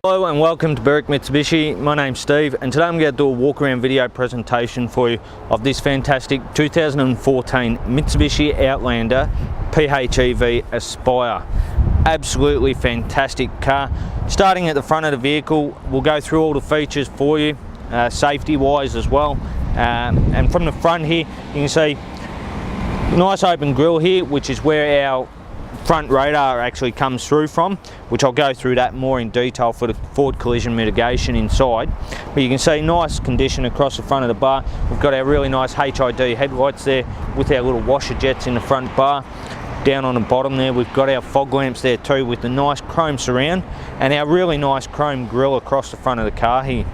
Hello and welcome to Berwick Mitsubishi. My name's Steve and today I'm going to do a walk around video presentation for you of this fantastic 2014 Mitsubishi Outlander PHEV Aspire. Absolutely fantastic car. Starting at the front of the vehicle, we'll go through all the features for you, safety wise as well. And from the front here you can see nice open grille here, which is where our front radar actually comes through from, which I'll go through that more in detail for the forward collision mitigation inside. But you can see nice condition across the front of the bar. We've got our really nice HID headlights there with our little washer jets in the front bar. Down on the bottom there we've got our fog lamps there too with the nice chrome surround and our really nice chrome grille across the front of the car here.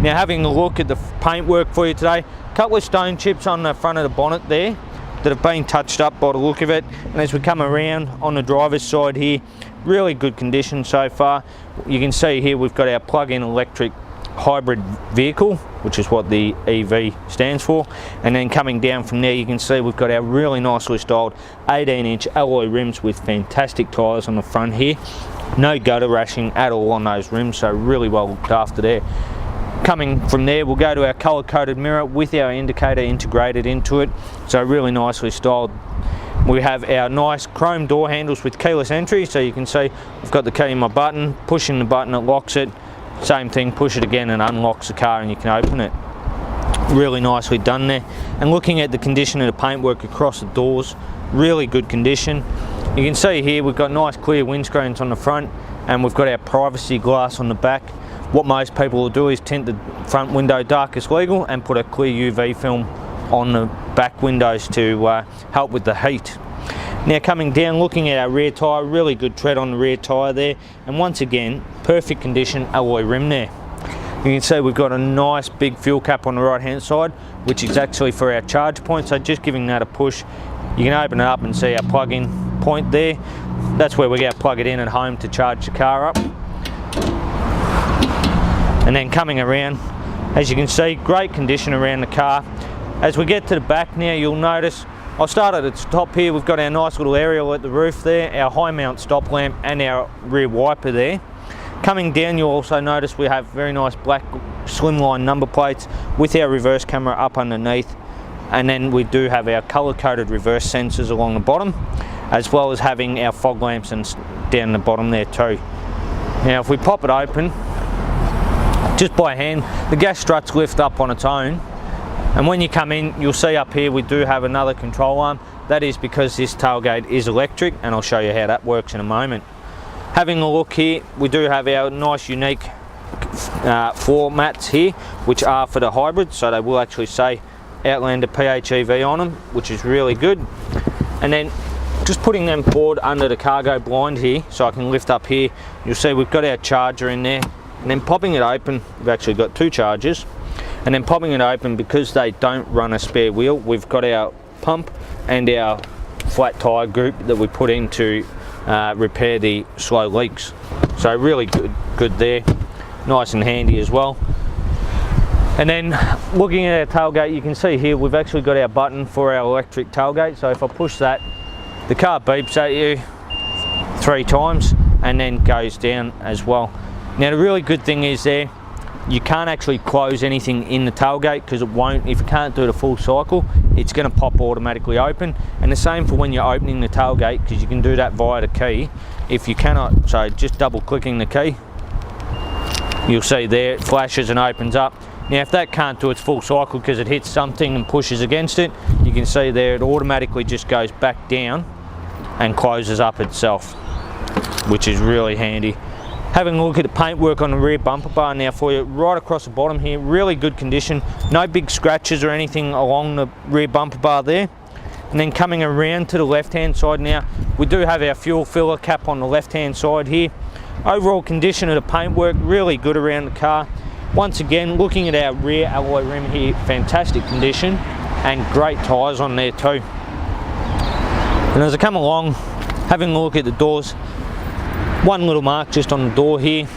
Now having a look at the paintwork for you today, a couple of stone chips on the front of the bonnet there that have been touched up by the look of it, and as we come around on the driver's side here, really good condition so far. You can see here we've got our plug-in electric hybrid vehicle, which is what the EV stands for, and then coming down from there you can see we've got our really nicely styled 18-inch alloy rims with fantastic tyres on the front here. No gutter rashing at all on those rims, so really well looked after there. Coming from there we'll go to our colour coded mirror with our indicator integrated into it, so really nicely styled. We have our nice chrome door handles with keyless entry, so you can see I've got the key in my button, pushing the button it locks it, same thing, push it again and unlocks the car and you can open it. Really nicely done there. And looking at the condition of the paintwork across the doors, really good condition. You can see here we've got nice clear windscreens on the front and we've got our privacy glass on the back. What most people will do is tint the front window dark as legal and put a clear UV film on the back windows to help with the heat. Now coming down, looking at our rear tyre, really good tread on the rear tyre there, and once again perfect condition alloy rim there. You can see we've got a nice big fuel cap on the right hand side, which is actually for our charge point, so just giving that a push you can open it up and see our plug-in point there. That's where we're going to plug it in at home to charge the car up. And then coming around, as you can see, great condition around the car. As we get to the back now, you'll notice, I'll start at the top here, we've got our nice little aerial at the roof there, our high mount stop lamp and our rear wiper there. Coming down you'll also notice we have very nice black slimline number plates with our reverse camera up underneath, and then we do have our colour coded reverse sensors along the bottom, as well as having our fog lamps and down the bottom there too. Now if we pop it open, just by hand, the gas struts lift up on its own, and when you come in you'll see up here we do have another control arm. That is because this tailgate is electric, and I'll show you how that works in a moment. Having a look here, we do have our nice unique floor mats here, which are for the hybrid, so they will actually say Outlander PHEV on them, which is really good. And then just putting them forward under the cargo blind here, so I can lift up here, you'll see we've got our charger in there. And then popping it open, we've actually got two chargers, and then popping it open, because they don't run a spare wheel, we've got our pump and our flat tyre group that we put in to repair the slow leaks. So really good there, nice and handy as well. And then looking at our tailgate, you can see here we've actually got our button for our electric tailgate, so if I push that, the car beeps at you 3 times and then goes down as well. Now the really good thing is there, you can't actually close anything in the tailgate because it won't, if you can't do the full cycle, it's going to pop automatically open. And the same for when you're opening the tailgate, because you can do that via the key. If you cannot, so just double clicking the key, you'll see there it flashes and opens up. Now if that can't do its full cycle because it hits something and pushes against it, you can see there it automatically just goes back down and closes up itself, which is really handy. Having a look at the paintwork on the rear bumper bar now for you, right across the bottom here, really good condition, no big scratches or anything along the rear bumper bar there. And then coming around to the left hand side now, we do have our fuel filler cap on the left hand side here. Overall condition of the paintwork, really good around the car. Once again, looking at our rear alloy rim here, fantastic condition and great tyres on there too. And as I come along, having a look at the doors, one little mark just on the door here.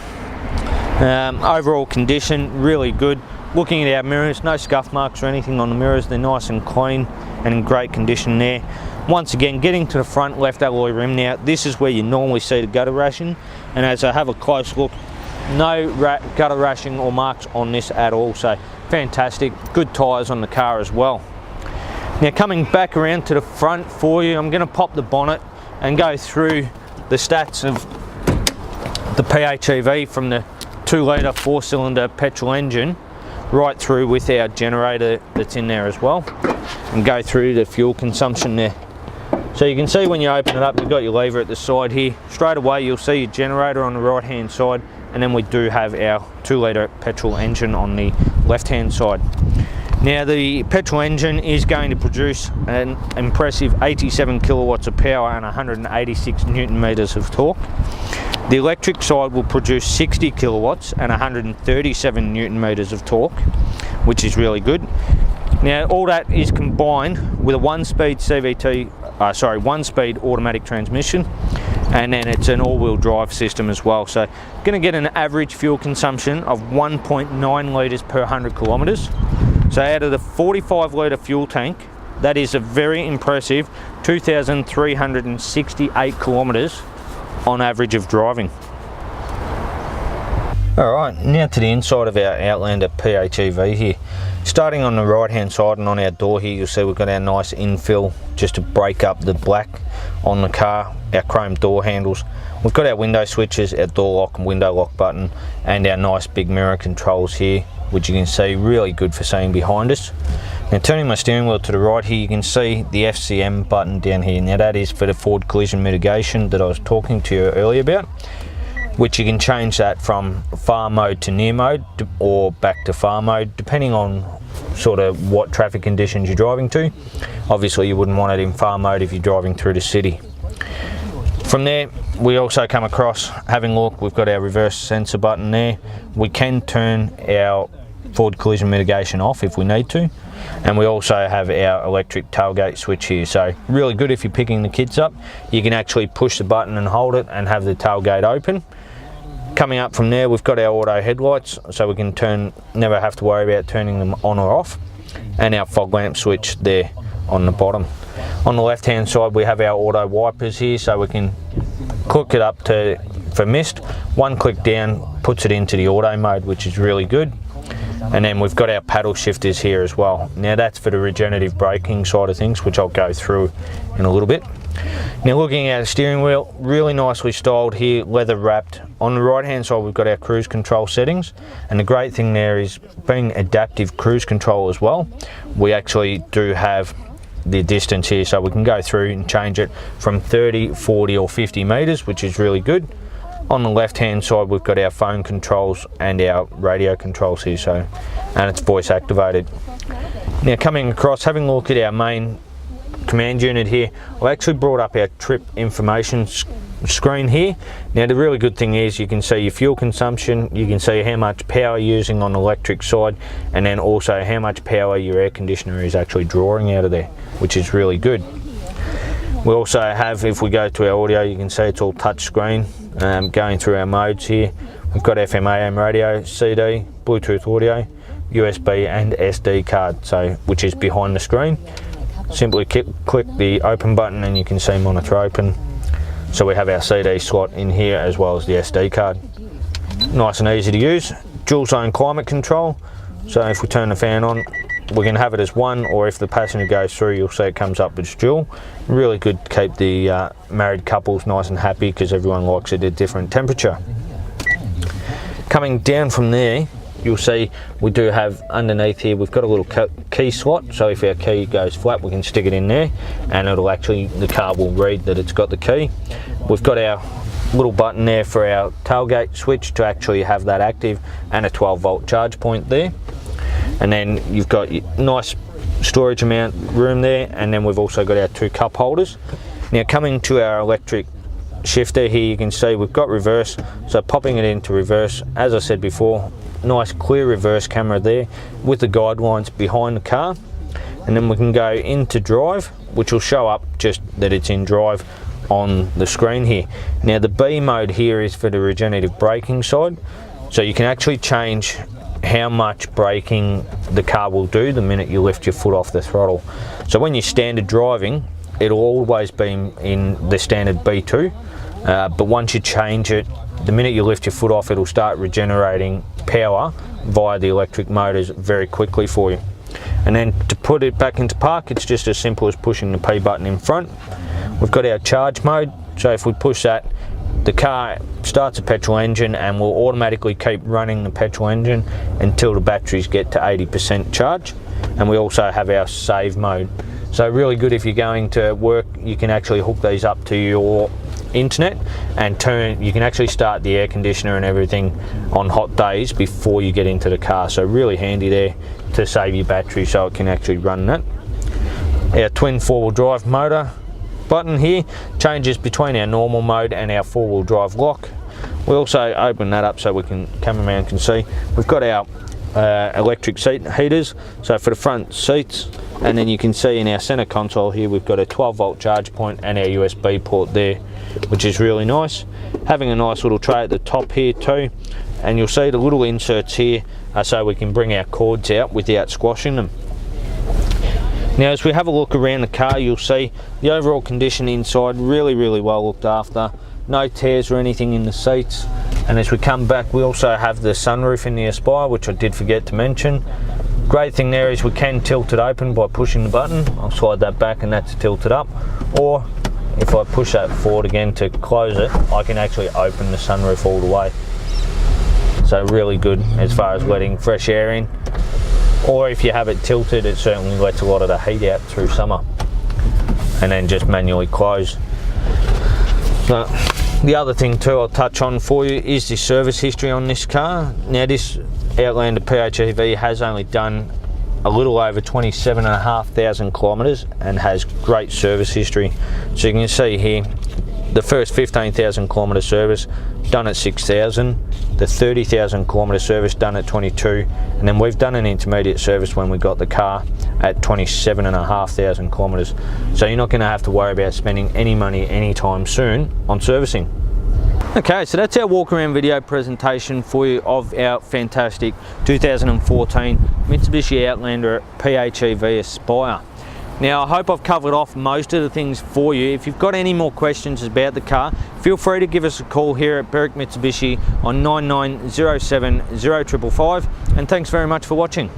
Overall condition really good. Looking at our mirrors, no scuff marks or anything on the mirrors, they're nice and clean and in great condition there. Once again, getting to the front left alloy rim now, this is where you normally see the gutter rashing, and as I have a close look, no gutter rashing or marks on this at all, so fantastic. Good tyres on the car as well. Now coming back around to the front for you, I'm going to pop the bonnet and go through the stats of the PHEV from the 2-litre 4-cylinder petrol engine right through with our generator that's in there as well, and go through the fuel consumption there. So you can see when you open it up, you've got your lever at the side here. Straight away you'll see your generator on the right hand side, and then we do have our 2-litre petrol engine on the left hand side. Now the petrol engine is going to produce an impressive 87 kilowatts of power and 186 newton meters of torque. The electric side will produce 60 kilowatts and 137 newton meters of torque, which is really good. Now all that is combined with a one-speed automatic transmission, and then it's an all-wheel drive system as well. So going to get an average fuel consumption of 1.9 litres per 100 kilometres. So out of the 45 litre fuel tank, that is a very impressive 2,368 kilometres on average of driving. Alright, now to the inside of our Outlander PHEV here. Starting on the right hand side and on our door here, you'll see we've got our nice infill just to break up the black on the car, our chrome door handles. We've got our window switches, our door lock and window lock button, and our nice big mirror controls here, which you can see really good for seeing behind us. Now turning my steering wheel to the right here, you can see the FCM button down here. Now that is for the forward collision mitigation that I was talking to you earlier about, which you can change that from far mode to near mode or back to far mode, depending on sort of what traffic conditions you're driving to. Obviously you wouldn't want it in far mode if you're driving through the city. From there, we also come across, having a look, we've got our reverse sensor button there. We can turn our forward collision mitigation off if we need to, and we also have our electric tailgate switch here. So really good if you're picking the kids up. You can actually push the button and hold it and have the tailgate open. Coming up from there, we've got our auto headlights, so we can never have to worry about turning them on or off, and our fog lamp switch there on the bottom. On the left hand side we have our auto wipers here, so we can click it up for mist. One click down puts it into the auto mode, which is really good. And then we've got our paddle shifters here as well. Now that's for the regenerative braking side of things, which I'll go through in a little bit. Now looking at the steering wheel, really nicely styled here, leather wrapped. On the right hand side we've got our cruise control settings, and the great thing there is being adaptive cruise control as well. We actually do have the distance here, so we can go through and change it from 30, 40 or 50 meters, which is really good. On the left hand side we've got our phone controls and our radio controls here, and it's voice activated. Now coming across, having a look at our main command unit here, I've actually brought up our trip information screen here. Now the really good thing is you can see your fuel consumption, you can see how much power you're using on the electric side, and then also how much power your air conditioner is actually drawing out of there, which is really good. We also have, if we go to our audio, you can see it's all touch screen. Going through our modes here, we've got FM AM radio, CD, Bluetooth audio, USB and SD card, which is behind the screen. Simply click the open button and you can see monitor open. So we have our CD slot in here as well as the SD card. Nice and easy to use. Dual zone climate control, so if we turn the fan on, we can have it as one, or if the passenger goes through, you'll see it comes up as dual. Really good to keep the married couples nice and happy, because everyone likes it at a different temperature. Coming down from there, you'll see we do have underneath here, we've got a little key slot, so if our key goes flat we can stick it in there and it'll actually, the car will read that it's got the key. We've got our little button there for our tailgate switch to actually have that active, and a 12-volt charge point there. And then you've got nice storage amount room there, and then we've also got our 2 cup holders. Now coming to our electric shifter here, you can see we've got reverse, so popping it into reverse, as I said before, nice clear reverse camera there with the guidelines behind the car. And then we can go into drive, which will show up just that it's in drive on the screen here. Now the B mode here is for the regenerative braking side, so you can actually change how much braking the car will do the minute you lift your foot off the throttle. So when you're standard driving, it'll always be in the standard B2, but once you change it, the minute you lift your foot off, it'll start regenerating power via the electric motors very quickly for you. And then to put it back into park, it's just as simple as pushing the P button in front. We've got our charge mode, so if we push that, the car starts a petrol engine and will automatically keep running the petrol engine until the batteries get to 80% charge. And we also have our save mode. So really good if you're going to work, you can actually hook these up to your internet and you can actually start the air conditioner and everything on hot days before you get into the car. So really handy there to save your battery so it can actually run that. Our twin 4-wheel drive motor button here changes between our normal mode and our 4-wheel drive lock. We also open that up so cameraman can see. We've got our electric seat heaters, so for the front seats, and then you can see in our center console here we've got a 12-volt charge point and our USB port there, which is really nice. Having a nice little tray at the top here too, and you'll see the little inserts here so we can bring our cords out without squashing them. Now as we have a look around the car, you'll see the overall condition inside really well looked after. No tears or anything in the seats. And as we come back, we also have the sunroof in the Aspire, which I did forget to mention. Great thing there is we can tilt it open by pushing the button. I'll slide that back and that's tilted up. Or if I push that forward again to close it, I can actually open the sunroof all the way. So really good as far as letting fresh air in. Or if you have it tilted, it certainly lets a lot of the heat out through summer. And then just manually close. So, the other thing too I'll touch on for you is the service history on this car. Now this Outlander PHEV has only done a little over 27,500 kilometres and has great service history. So you can see here, the first 15,000 kilometre service done at 6,000, the 30,000 kilometre service done at 22, and then we've done an intermediate service when we got the car at 27,500 kilometres. So you're not going to have to worry about spending any money anytime soon on servicing. Okay, so that's our walk around video presentation for you of our fantastic 2014 Mitsubishi Outlander PHEV Aspire. Now I hope I've covered off most of the things for you. If you've got any more questions about the car, feel free to give us a call here at Berwick Mitsubishi on 9907 0555, and thanks very much for watching.